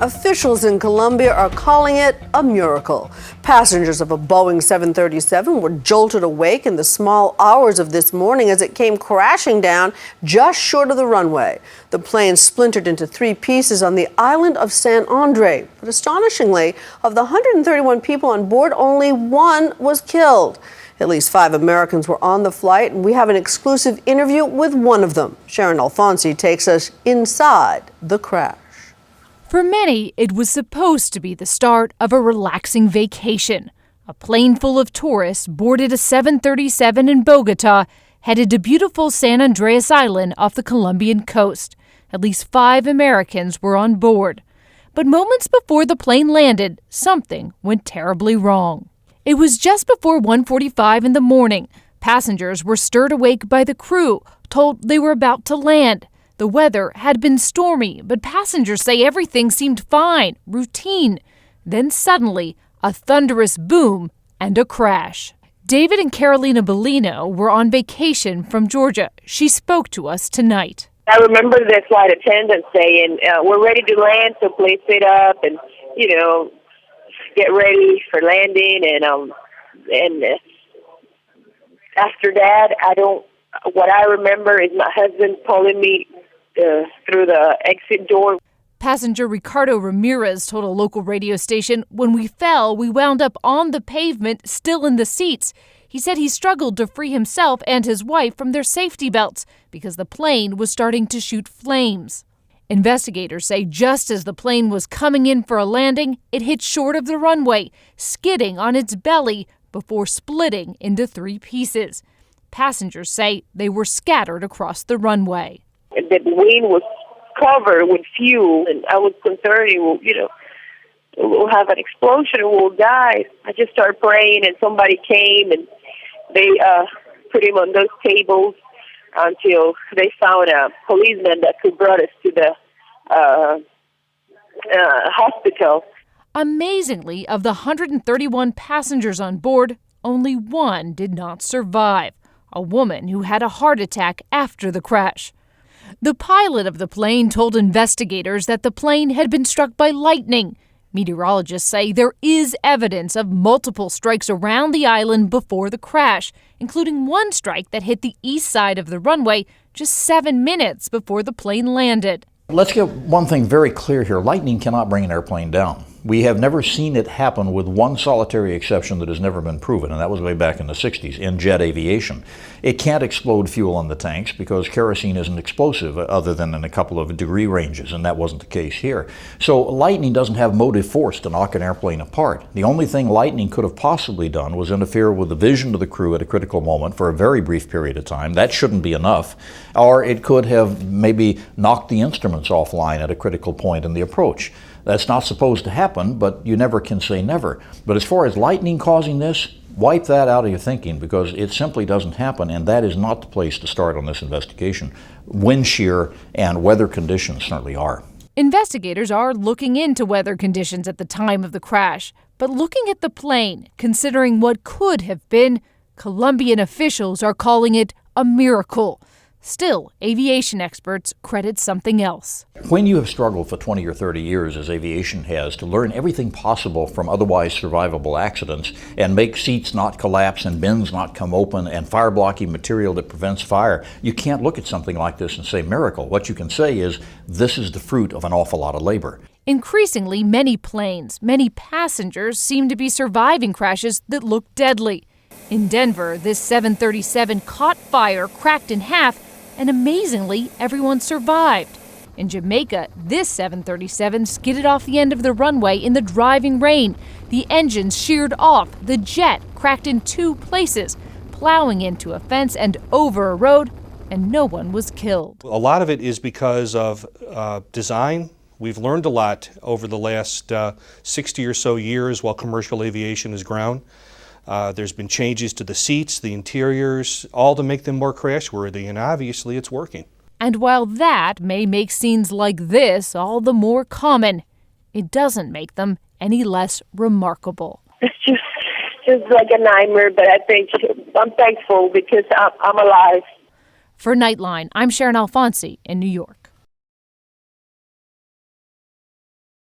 Officials in Colombia are calling it a miracle. Passengers of a Boeing 737 were jolted awake in the small hours of this morning as it came crashing down just short of the runway. The plane splintered into 3 pieces on the island of San Andre. But astonishingly, of the 131 people on board, only 1 was killed. At least 5 Americans were on the flight, and we have an exclusive interview with one of them. Sharon Alfonsi takes us inside the crash. For many, it was supposed to be the start of a relaxing vacation. A plane full of tourists boarded a 737 in Bogota, headed to beautiful San Andreas Island off the Colombian coast. At least 5 Americans were on board. But moments before the plane landed, something went terribly wrong. It was just before 1:45 in the morning. Passengers were stirred awake by the crew, told they were about to land. The weather had been stormy, but passengers say everything seemed fine, routine. Then suddenly, a thunderous boom and a crash. David and Carolina Bellino were on vacation from Georgia. She spoke to us tonight. I remember the flight attendant saying, we're ready to land, so please sit up and, get ready for landing. And after that, what I remember is my husband pulling me through the exit door. Passenger Ricardo Ramirez told a local radio station, "When we fell, we wound up on the pavement, still in the seats." He said he struggled to free himself and his wife from their safety belts because the plane was starting to shoot flames. Investigators say just as the plane was coming in for a landing, it hit short of the runway, skidding on its belly before splitting into 3 pieces. Passengers say they were scattered across the runway. The wing was covered with fuel, and I was concerned we'll have an explosion and we'll die. I just started praying, and somebody came, and they put him on those tables until they found a policeman that could brought us to the hospital. Amazingly, of the 131 passengers on board, only 1 did not survive, a woman who had a heart attack after the crash. The pilot of the plane told investigators that the plane had been struck by lightning. Meteorologists say there is evidence of multiple strikes around the island before the crash, including one strike that hit the east side of the runway just 7 minutes before the plane landed. Let's get one thing very clear here. Lightning cannot bring an airplane down. We have never seen it happen with one solitary exception that has never been proven, and that was way back in the 60s in jet aviation. It can't explode fuel in the tanks because kerosene isn't explosive other than in a couple of degree ranges, and that wasn't the case here. So lightning doesn't have motive force to knock an airplane apart. The only thing lightning could have possibly done was interfere with the vision of the crew at a critical moment for a very brief period of time. That shouldn't be enough. Or it could have maybe knocked the instruments offline at a critical point in the approach. That's not supposed to happen, but you never can say never. But as far as lightning causing this, wipe that out of your thinking because it simply doesn't happen, and that is not the place to start on this investigation. Wind shear and weather conditions certainly are. Investigators are looking into weather conditions at the time of the crash, but looking at the plane, considering what could have been, Colombian officials are calling it a miracle. Still, aviation experts credit something else. When you have struggled for 20 or 30 years, as aviation has, to learn everything possible from otherwise survivable accidents and make seats not collapse and bins not come open and fire-blocking material that prevents fire, you can't look at something like this and say miracle. What you can say is this is the fruit of an awful lot of labor. Increasingly, many planes, many passengers seem to be surviving crashes that look deadly. In Denver, this 737 caught fire, cracked in half, and amazingly, everyone survived. In Jamaica, this 737 skidded off the end of the runway in the driving rain. The engines sheared off, the jet cracked in 2 places, plowing into a fence and over a road, and no one was killed. A lot of it is because of design. We've learned a lot over the last 60 or so years while commercial aviation has grown. There's been changes to the seats, the interiors, all to make them more crash-worthy, and obviously it's working. And while that may make scenes like this all the more common, it doesn't make them any less remarkable. It's just like a nightmare, but I'm thankful because I'm alive. For Nightline, I'm Sharon Alfonsi in New York.